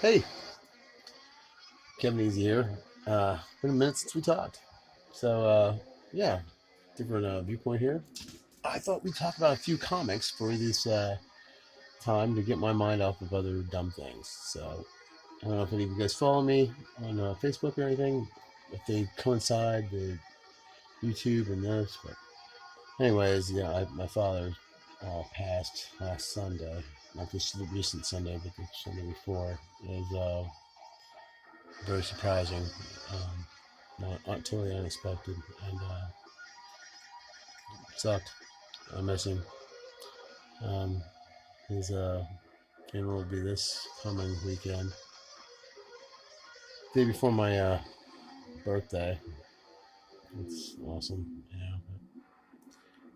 Hey, Kevin Easy here. Been a minute since we talked. Yeah, different viewpoint here. I thought we'd talk about a few comics for this time to get my mind off of other dumb things. So, I don't know if any of you guys follow me on Facebook or anything, if they coincide with YouTube and this. But, anyways, yeah, my father passed last Sunday. Not this recent Sunday, but the Sunday before. It was very surprising. Not totally unexpected, and sucked. I miss him. Um, his funeral will be this coming weekend, day before my birthday. It's awesome, but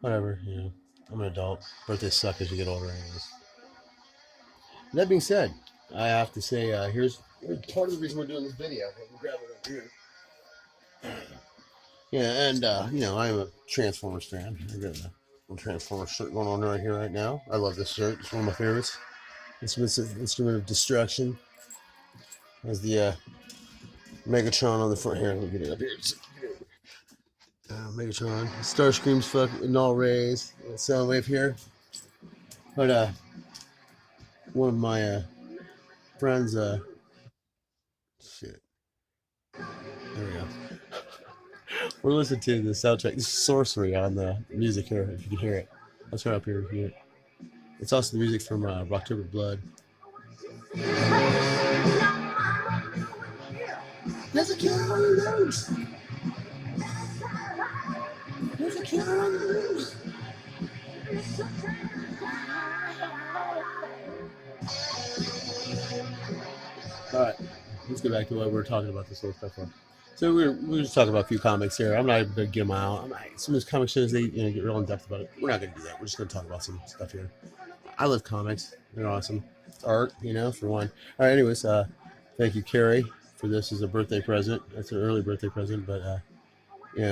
whatever. I'm an adult. Birthdays suck as you get older, anyways. That being said, I have to say, here's part of the reason we're doing this video. We'll grab it up here. Yeah, and I'm a Transformers fan. I got a little Transformers shirt going on right here right now. I love this shirt. It's one of my favorites. Instrument of destruction. Has the Megatron on the front here. Let me get it up here. Megatron. Starscream's fucking all raised. Soundwave here. But one of my friends, shit. There we go. We're listening to the soundtrack. This is Sorcery on the music here, if you can hear it. Let's turn up here if you can hear it. It's also the music from Rocktober Blood. There's a killer on the loose! There's a killer on the loose! Alright, let's get back to what we were talking about this little stuff for. So we're just talking about a few comics here. I'm not even going to get them out. Some of these comic shows, they get real in depth about it. We're not going to do that. We're just going to talk about some stuff here. I love comics. They're awesome. It's art, for one. All right, anyways, thank you, Carrie, for this as a birthday present. That's an early birthday present, but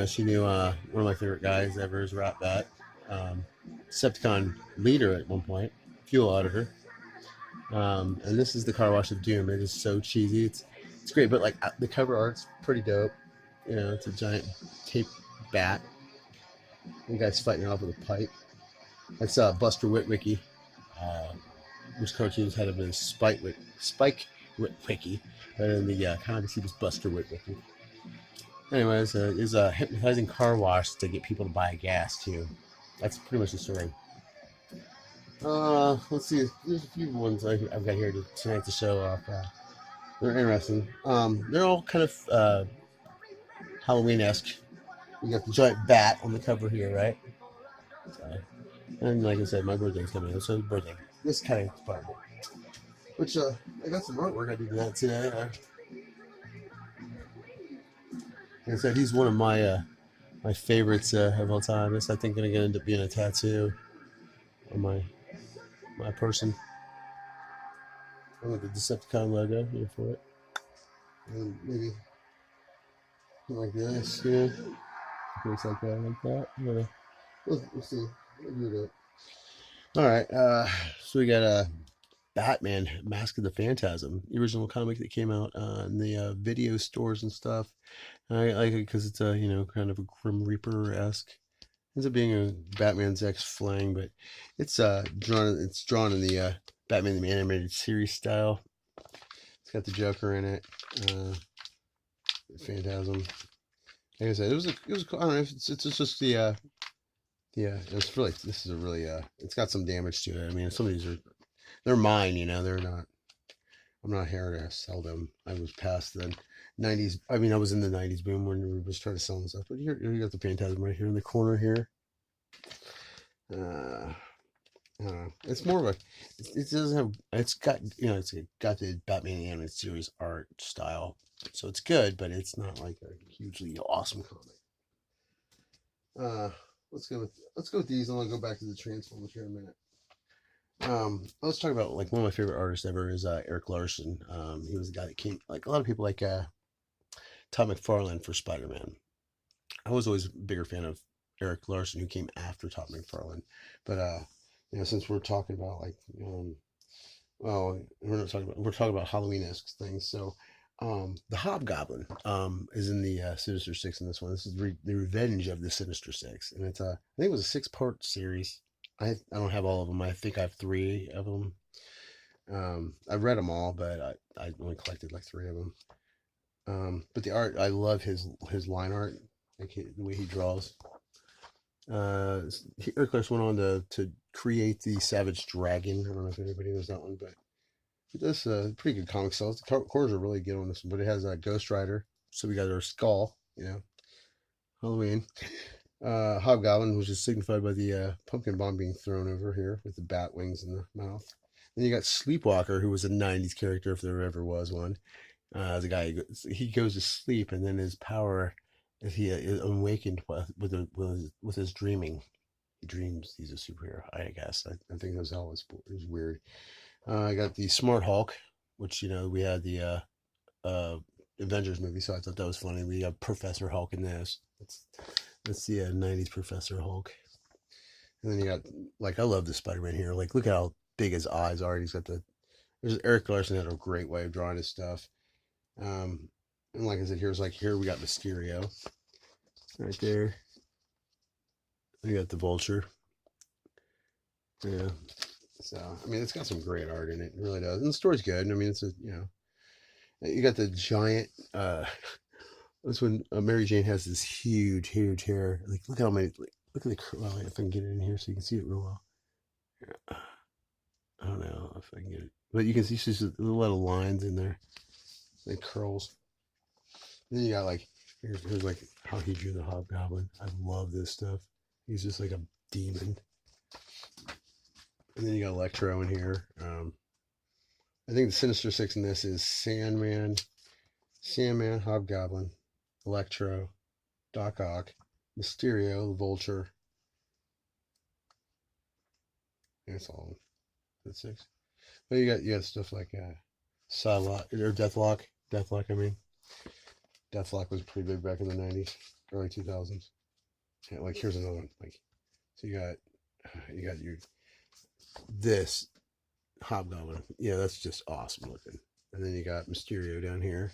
she knew one of my favorite guys ever is Rat Bat, Decepticon leader at one point, fuel auditor. And this is the Car Wash of Doom. It is so cheesy. It's great, but like the cover art's pretty dope. It's a giant tape bat. The guy's fighting it off with a pipe. That's Buster Witwicky, which cartoons had him as Spike Witwicky, but in the comics he was Buster Witwicky. Anyways, is a hypnotizing car wash to get people to buy gas too. That's pretty much the story. Let's see. There's a few ones I've got here tonight to show off. They're interesting. They're all kind of Halloween-esque. We got the giant bat on the cover here, right? So, and like I said, my birthday's coming up, so birthday. This kind of department. Which I got some artwork I did that today. Like I said, he's one of my favorites of all time. This I think gonna end up being a tattoo on my person. I want the Decepticon logo here for it. And maybe like this, things like that. We'll see. We'll do that. All right. So we got a Batman: Mask of the Phantasm, the original comic that came out in the video stores and stuff. I like it because it's a kind of a Grim Reaper esque. Ends up being a Batman's X-Flang, but it's drawn in the Batman the Animated Series style. It's got the Joker in it, Phantasm. Like I said, it was I don't know if it's just the it's really this is a really it's got some damage to it. I mean, some of these they're mine, they're not. I'm not here to sell them. I was past the 90s. I mean, I was in the 90s boom when we was trying to sell stuff. But here you got the Phantasm right here in the corner here. I don't know. It's more of a. It doesn't have. It's got got the Batman animated series art style, so it's good, but it's not like a hugely awesome comic. Let's go with these, and I'll go back to the Transformers here in a minute. Let's talk about like one of my favorite artists ever is Eric Larson. He was the guy that came like a lot of people like Todd McFarlane for Spider-Man. I was always a bigger fan of Eric Larson, who came after Todd McFarlane. But since we're talking about like well, we're talking about Halloween-esque things. So, the Hobgoblin is in the Sinister Six in this one. This is the Revenge of the Sinister Six, and it's a I think it was a six-part series. I don't have all of them. I think I have three of them. I've read them all, but I only collected like three of them. But the art, I love his line art, like the way he draws. Ercles went on to create the Savage Dragon. I don't know if anybody knows that one, but it does pretty good comic style. The covers are really good on this one, but it has a Ghost Rider. So we got our skull, Halloween. Hobgoblin, which is signified by the pumpkin bomb being thrown over here with the bat wings in the mouth. Then you got Sleepwalker, who was a '90s character if there ever was one. The guy, he goes to sleep, and then his power is he is awakened with his dreaming. He dreams he's a superhero. I guess I think that's how it was weird. I got the Smart Hulk, which we had the uh, Avengers movie, so I thought that was funny. We have Professor Hulk in this. That's the '90s Professor Hulk. And then you got I love the Spider-Man here. Like, look how big his eyes are. He's got there's Eric Larson had a great way of drawing his stuff. And like I said, here we got Mysterio right there. We got the Vulture. Yeah. So I mean, it's got some great art in it. It really does, and the story's good. I mean, it's you got the giant. That's when Mary Jane has this huge hair. Like, look how many. Look at the. Well, if I can get it in here so you can see it real well. Yeah. I don't know if I can get it, but you can see she's a lot of lines in there, like curls. Then you got here's like how he drew the Hobgoblin. I love this stuff. He's just like a demon. And then you got Electro in here. I think the Sinister Six in this is Sandman, Hobgoblin, Electro, Doc Ock, Mysterio, the Vulture. That's all. That's six. But you got stuff like Psylocke or Deathlock. I mean, Deathlock was pretty big back in the '90s, early 2000s. Yeah, here's another one. So you got your this Hobgoblin. Yeah, that's just awesome looking. And then you got Mysterio down here,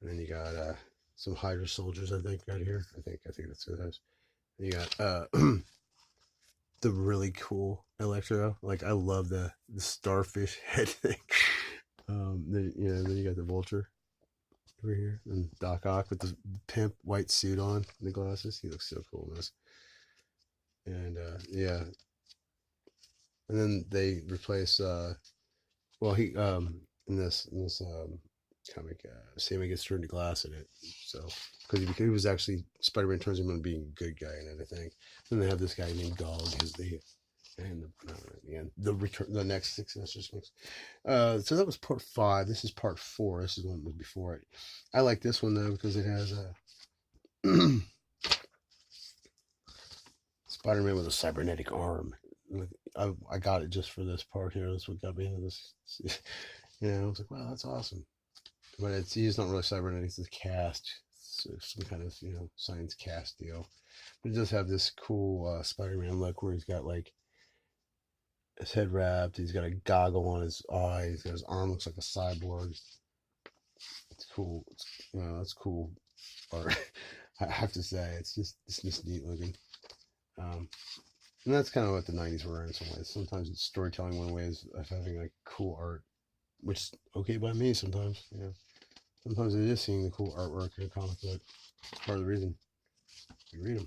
and then you got some Hydra soldiers. I think right here. I think that's who that is. And you got the really cool Electro. Like, I love the starfish head thing. Then you got the Vulture over here, and Doc Ock with the pimp white suit on and the glasses. He looks so cool in this. And yeah, and then they replace he in this comic, Sammy gets turned to glass in it. So because he was actually Spider-Man turns him into being a good guy in it, I think. Then they have this guy named Dog as the next Six Sinister Six. So that was part 5. This is part 4. This is one that was before it. I like this one though because it has a Spider-Man with a cybernetic arm. I got it just for this part here. That's what got me into this. I was like, wow, that's awesome. But he's not really cybernetic. It's a cast. It's some kind of science cast deal. But it does have this cool Spider-Man look where he's got his head wrapped. He's got a goggle on his eyes. His arm looks like a cyborg. It's cool. That's cool art. I have to say, it's just neat looking. And that's kind of what the '90s were in some ways. Sometimes it's storytelling one way of having cool art, which is okay by me sometimes. Sometimes it is seeing the cool artwork in a comic book. Part of the reason you read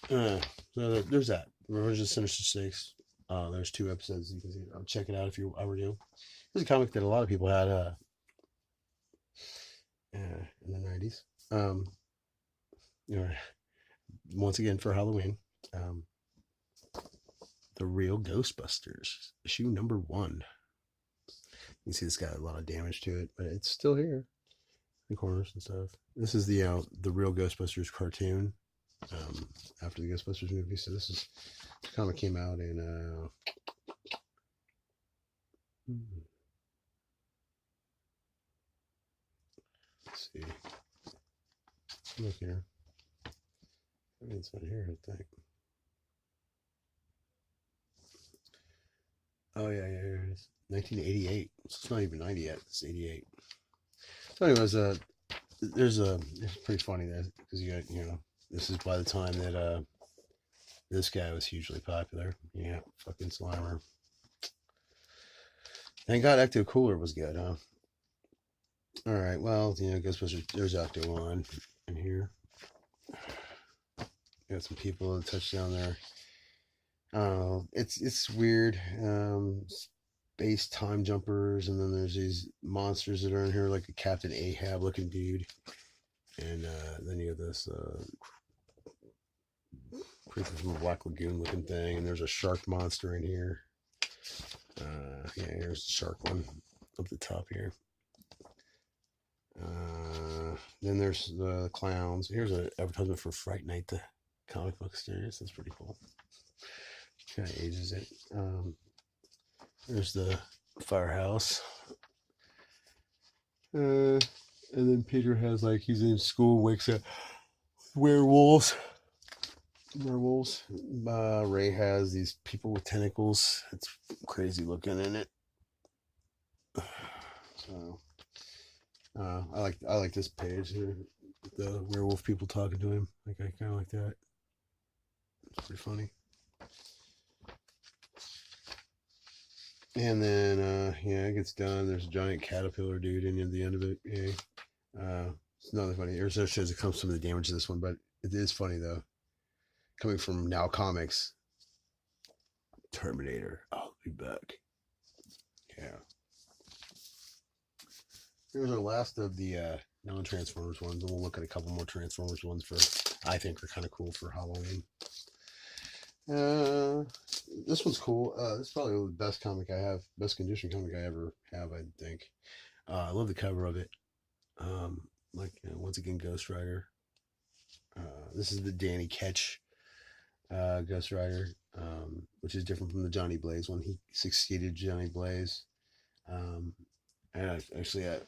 them. So there's that. Revenge of the Sinister Six. There's 2 episodes. You can see. I'll check it out if I were you. It's a comic that a lot of people had in the '90s. Once again for Halloween. The Real Ghostbusters, issue number 1. You can see it's got a lot of damage to it, but it's still here. The corners and stuff. This is the Real Ghostbusters cartoon after the Ghostbusters movie. So the comic came out in let's see. Look here. I mean, it's not here, I think. Oh yeah, yeah, here it is. 1988. It's not even 90 yet. It's 88. So, anyways, it's pretty funny there because you got, this is by the time that this guy was hugely popular. Yeah, fucking Slimer. Thank God Ecto Cooler was good, huh? All right, well, Ghostbusters. There's Ecto One in here. Got some people that touched down there. I don't know. It's weird. Space time jumpers, and then there's these monsters that are in here, like a Captain Ahab looking dude, and then you got this creature from a Black Lagoon looking thing, and there's a shark monster in here. Yeah, here's the shark one up the top here. Then there's the clowns. Here's an advertisement for Fright Night, the comic book series. That's pretty cool. Kind of ages it. There's the firehouse. And then Peter has, like, he's in school, wakes up werewolves. Werewolves. Ray has these people with tentacles. It's crazy looking in it. So I like this page here. The werewolf people talking to him. Like, I kind of like that. It's pretty funny. And then yeah, it gets done. There's a giant caterpillar dude in the end of it. Yeah. It's another funny. There's no shows that comes some of the damage to this one, but it is funny though. Coming from Now Comics. Terminator. I'll be back. Yeah. Here's our last of the non-Transformers ones, and we'll look at a couple more Transformers ones for I think are kind of cool for Halloween. This one's cool. This is probably the best comic I have, best condition comic I ever have, I think. I love the cover of it. Like, once again, Ghost Rider. This is the Danny Ketch Ghost Rider, which is different from the Johnny Blaze one. He succeeded Johnny Blaze. And actually, I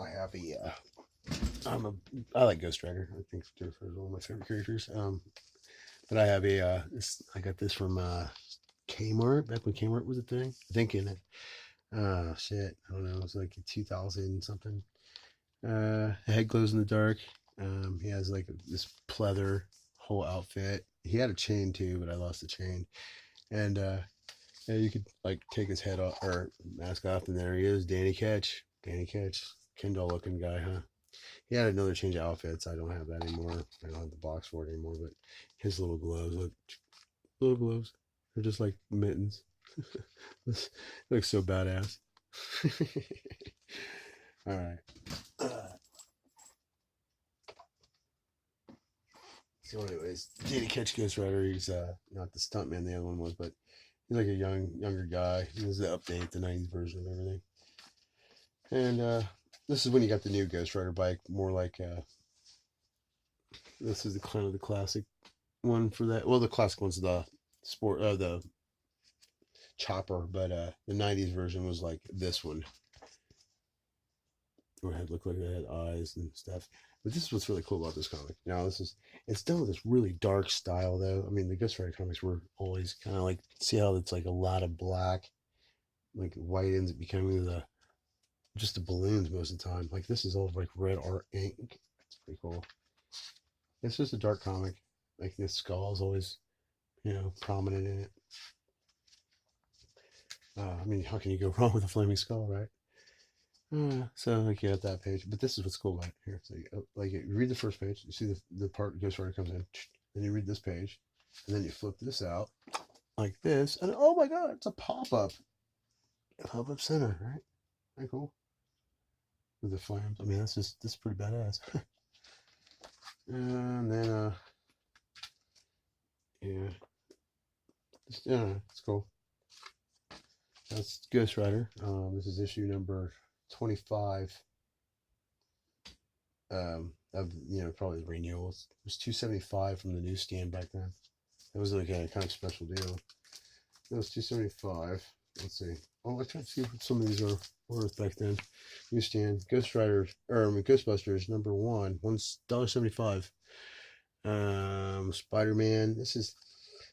have I like Ghost Rider. I think they're one of my favorite characters. But I have I got this from Kmart, back when Kmart was a thing. I think in it. Shit, I don't know. It was like 2000 something. Head glows in the dark. He has like this pleather whole outfit. He had a chain too, but I lost the chain. And yeah, you could like take his head off or mask off, and there he is, Danny Ketch. Danny Ketch, Ken doll looking guy, huh? He had another change of outfits. I don't have that anymore. I don't have the box for it anymore. But his little gloves, look, little gloves. They're just like mittens. This looks so badass. All right. So, anyways, Danny Ketch Ghost Rider. He's not the stuntman the other one was, but he's like a younger guy. He was the update, the '90s version of everything. And this is when you got the new Ghost Rider bike, more like this is the kind of the classic one for that. Well, the classic one's the sport, the chopper, but the '90s version was like this one, where it had looked like it had eyes and stuff. But this is what's really cool about this comic. Now, it's done with this really dark style, though. I mean, the Ghost Rider comics were always kind of like, see how it's like a lot of black, like white ends up becoming just the balloons most of the time. Like, this is all like red art ink. It's pretty cool. It's just a dark comic. Like, this skull is always, prominent in it. I mean, how can you go wrong with a flaming skull, right? So like you got that page, but this is what's cool about it here. So you read the first page, you see the part Ghost Rider comes in, then you read this page, and then you flip this out like this, and oh my god, it's a pop-up center, right? Very cool. With the flames. I mean, this is pretty badass. And then yeah, it's cool. That's Ghost Rider. This is issue number 25. Of probably the renewals. It was $2.75 from the newsstand back then. It was like a kind of special deal. It was $2.75. Let's see. Oh, I tried to see what some of these are worth back then. Newsstand, Ghost Rider, Ghostbusters #1, $1.75. Spider-Man. This is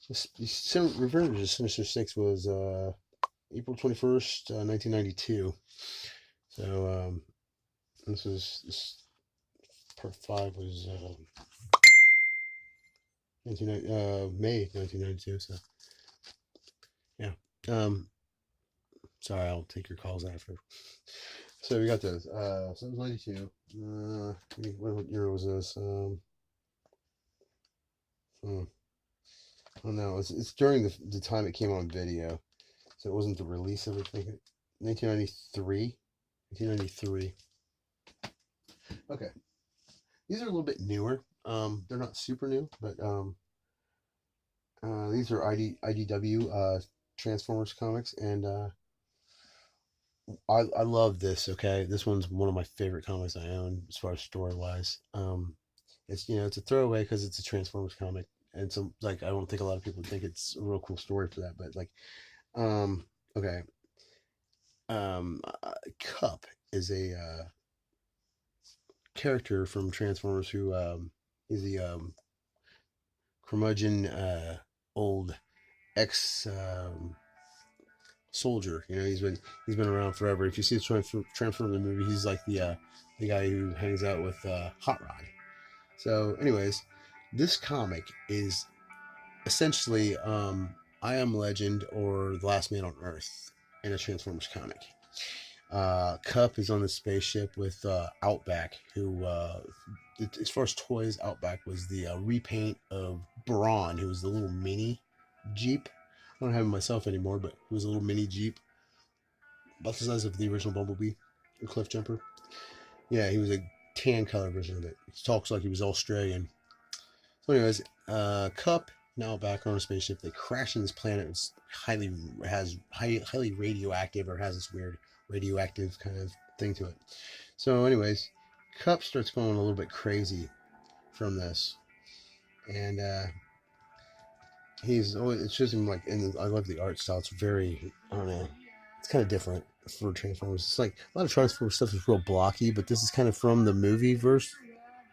Revenge of Sinister Six was April 21st, 1992. So this part 5 was May 1992. So yeah. Sorry, I'll take your calls after. So we got those. So it was 92. What year was this? Oh no, it's during the time it came on video. So it wasn't the release of it. 1993. 1993. Okay. These are a little bit newer. They're not super new, but these are IDW Transformers comics, and I love this. Okay, this one's one of my favorite comics I own as far as story wise. It's it's a throwaway because it's a Transformers comic, and so like I don't think a lot of people think it's a real cool story for that, but like okay, Cup is a character from Transformers who is the curmudgeon old ex soldier. He's been around forever. If you see the Transformers movie, he's like the guy who hangs out with Hot Rod. So, anyways, this comic is essentially I Am Legend or The Last Man on Earth in a Transformers comic. Cup is on the spaceship with Outback, who, as far as toys, Outback was the repaint of Brawn, who was the little mini Jeep. I don't have him myself anymore, but he was a little mini Jeep, about the size of the original Bumblebee, the Cliff Jumper. Yeah, he was a tan color version of it. He talks like he was Australian. So, anyways, Cup now back on a spaceship. They crash on this planet. It's highly radioactive, or has this weird radioactive kind of thing to it. So, anyways, Cup starts going a little bit crazy from this, and he's always, it shows him like, and I love the art style. It's very, I don't know, it's kind of different for Transformers. It's like a lot of Transformers stuff is real blocky, but this is kind of from the movie verse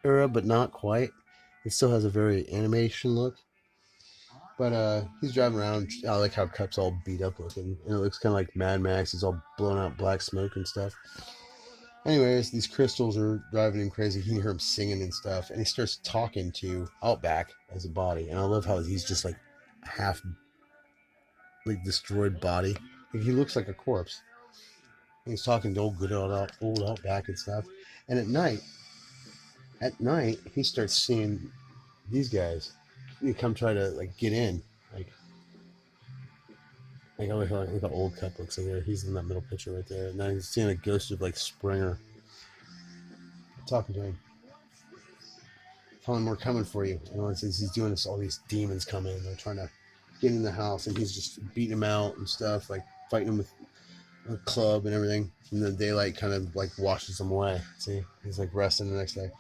era, but not quite. It still has a very animation look. But he's driving around. I like how Cup's all beat up looking, and it looks kind of like Mad Max. He's all blown out black smoke and stuff. Anyways, these crystals are driving him crazy. You can hear him singing and stuff, and he starts talking to Outback as a body. And I love how he's just like half like destroyed body. Like, he looks like a corpse. And he's talking to old Outback and stuff. And at night, he starts seeing these guys. They come try to like get in, like I like how old Cup looks like there. He's in that middle picture right there, and then he's seeing a ghost of like Springer talking to him, telling him we're coming for you. And he's doing this, all these demons come in, they're trying to get in the house, and he's just beating him out and stuff, like fighting him with a club and everything. And the daylight kind of like washes him away. See, he's like resting the next day,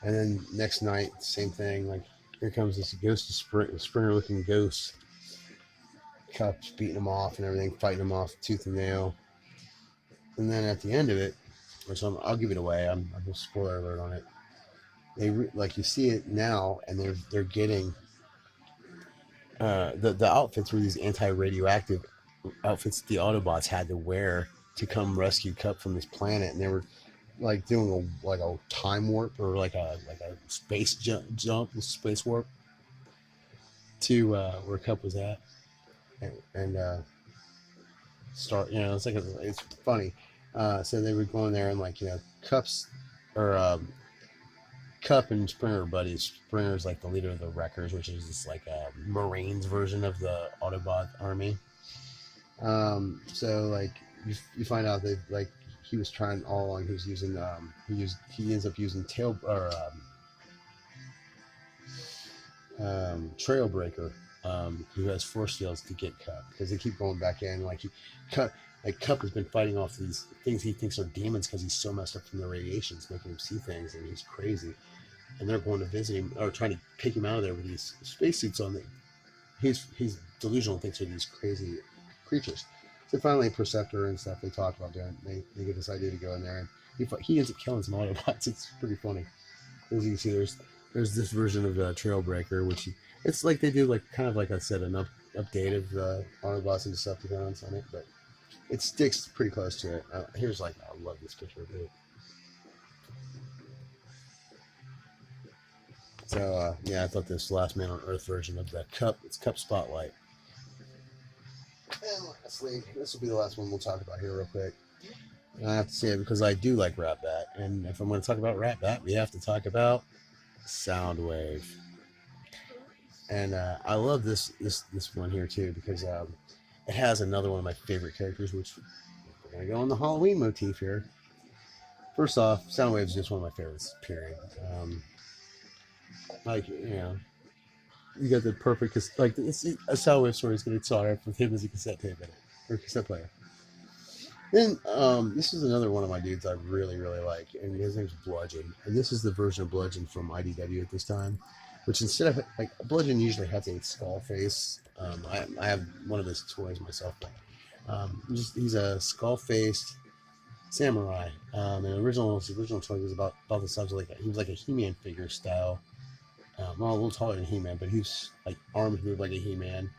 and then next night, same thing. Like, here comes this ghost of Springer-looking ghost. Cup's beating him off and everything, fighting him off tooth and nail. And then at the end of it, I'll give it away. I'm a spoiler alert on it. Like, you see it now, and they're getting the outfits were these anti-radioactive outfits the Autobots had to wear to come rescue Cup from this planet, and they were like doing a time warp, or like a space space warp to where Cup was at, and start. It's funny. So they were going there, and like, Cup and Springer are buddies. Springer's like the leader of the Wreckers, which is this like a Marines version of the Autobot army. So like you find out that like he was trying all along. He was using he ends up using Trailbreaker, who has force fields to get Cup, because they keep going back in. Cup has been fighting off these things he thinks are demons because he's so messed up from the radiation. It's making him see things, and he's crazy. And they're going to visit him, or trying to pick him out of there with these spacesuits on. He's delusional, thinks are these crazy creatures. So finally, Perceptor and stuff, they talk about doing. They get this idea to go in there, and he ends up killing some Autobots. It's pretty funny. As you can see, there's this version of Trailbreaker, which It's like they do like kind of like I said an update of Autobots and Decepticons on it, but it sticks pretty close to it. Here's like I love this picture of it. So yeah, I thought this Last Man on Earth version of the cup, it's Cup Spotlight. And lastly, this will be the last one we'll talk about here real quick. And I have to say it because I do like Rat Bat, and if I'm going to talk about Rat Bat, we have to talk about Soundwave. And I love this one here too because it has another one of my favorite characters, which we're going to go on the Halloween motif here. First off, Soundwave is just one of my favorites, period. Like, you know, you got the perfect, like, it's a Soundwave story is going to start with him as a cassette tape in it, or cassette player. Then, this is another one of my dudes I really, really like, and his name's Bludgeon. And this is the version of Bludgeon from IDW at this time, which instead of, like, Bludgeon usually has a skull face. I have one of his toys myself, but he's a skull-faced samurai. And his original toy was about the size of he was like a He-Man figure style. Well, a little taller than He-Man, but he was like arms moved like a He-Man.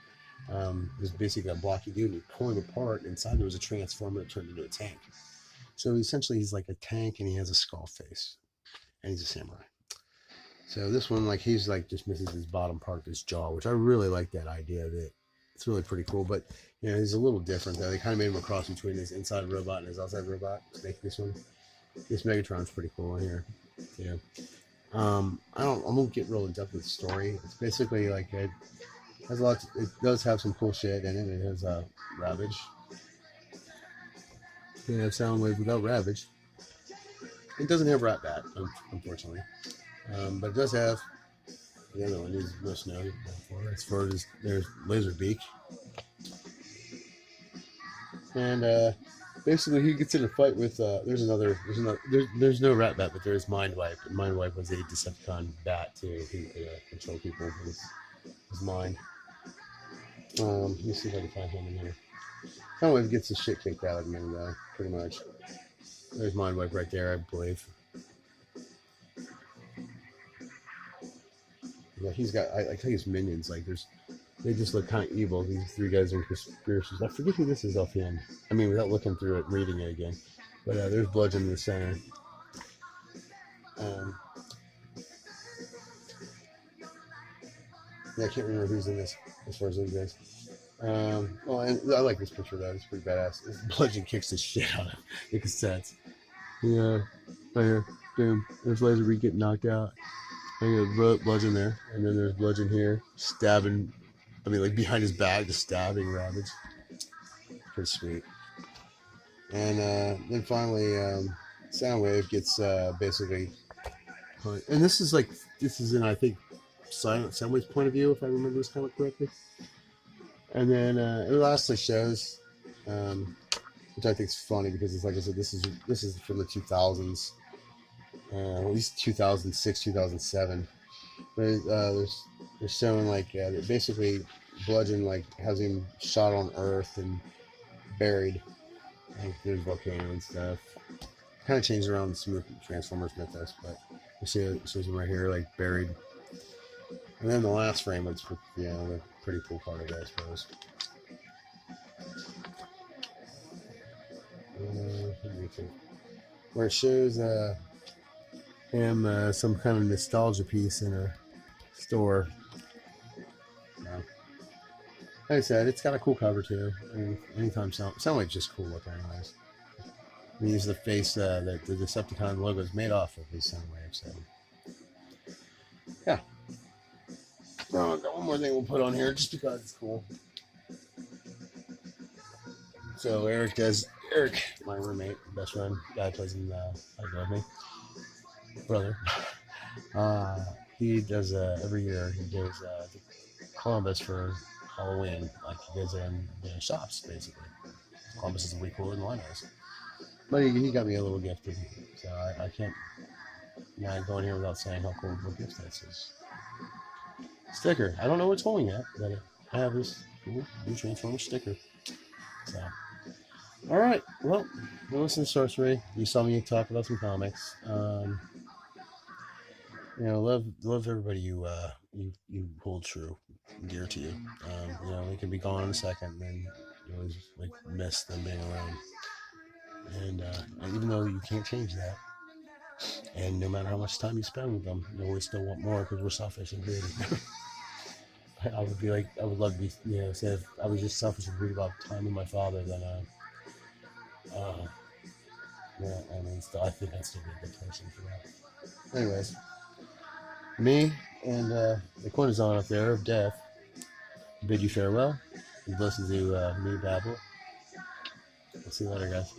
It was basically a blocky dude, and you pull him apart. Inside there was a transformer that turned into a tank. So essentially, he's like a tank, and he has a skull face, and he's a samurai. So this one, like, he's like just misses his bottom part of his jaw, which I really like that idea of it. It's really pretty cool, but you know, he's a little different though. They kind of made him a cross between his inside robot and his outside robot to make this one. This Megatron's pretty cool in here. Yeah. I won't get real in depth with the story. It's basically like it has lots. It does have some cool shit in it. It has Ravage. You can have Soundwave without Ravage. It doesn't have Rat Bat, unfortunately, but it does have the other one. He's most known for as far as there's Laserbeak, and basically he gets in a fight with there's no Rat Bat, but there's Mind Wipe. And Mind Wipe was a Decepticon bat too. He could control people with his mind. Let me see if I can find him in here. Soundwave gets his shit kicked out of him though, pretty much. There's Mind Wipe right there, I believe. Yeah, he's got I like his minions, like they just look kind of evil. These three guys are conspiracies. I forget who this is offhand. I mean, without looking through it, reading it again. But there's Bludgeon in the center. Yeah, I can't remember who's in this as far as those guys. Well, and I like this picture though. It's pretty badass. This Bludgeon kicks the shit out of the cassettes. Yeah, right here. Boom. There's Laserbeak getting knocked out. And there's Bludgeon there, and then there's Bludgeon here stabbing. I mean, like behind his back, just stabbing Ravage. Pretty sweet. And then finally, Soundwave gets basically. And this is in, I think, Soundwave's point of view, if I remember this comic correctly. And then it lastly shows, which I think is funny because it's like I said, this is from the 2000s, at least 2006, 2007. But they're showing like basically Bludgeon like has him shot on Earth and buried. Like there's volcano and stuff. Kind of changed around some of the Transformers mythos, but you see it shows him right here like buried. And then the last frame, it's the pretty cool part of it, I suppose. Where it shows him some kind of nostalgia piece in a store. Like I said, it's got a cool cover too. I mean, anytime Soundwave's just cool looking, anyways. I mean, he's the face that the Decepticon logo is made off of his Soundwave. So, yeah. I've got one more thing we'll put on here just because it's cool. So Eric, my roommate, best friend, guy who plays in with me, brother. He does every year. He goes to Columbus for Halloween, like he goes in shops basically. Columbus is a week cooler than London is. But he got me a little gift, so I can't go in here without saying how cool the gift this is. Sticker. I don't know what's going yet, but I have this cool new Transformers sticker. So, all right. Well, listen to Sorcery. You saw me talk about some comics. Love everybody you you hold true, dear to you. You know, they can be gone in a second, and then you always like miss them being around. And even though you can't change that, and no matter how much time you spend with them, you always still want more because we're selfish and greedy. I would be like, I would love to be, you know, say if I was just selfish and greedy about time with my father, then uh, yeah, I mean, still, I think I'd still be a good person for that. Anyways, me and the cortisone up there of death bid you farewell. You've listened to me babble. We'll see you later, guys.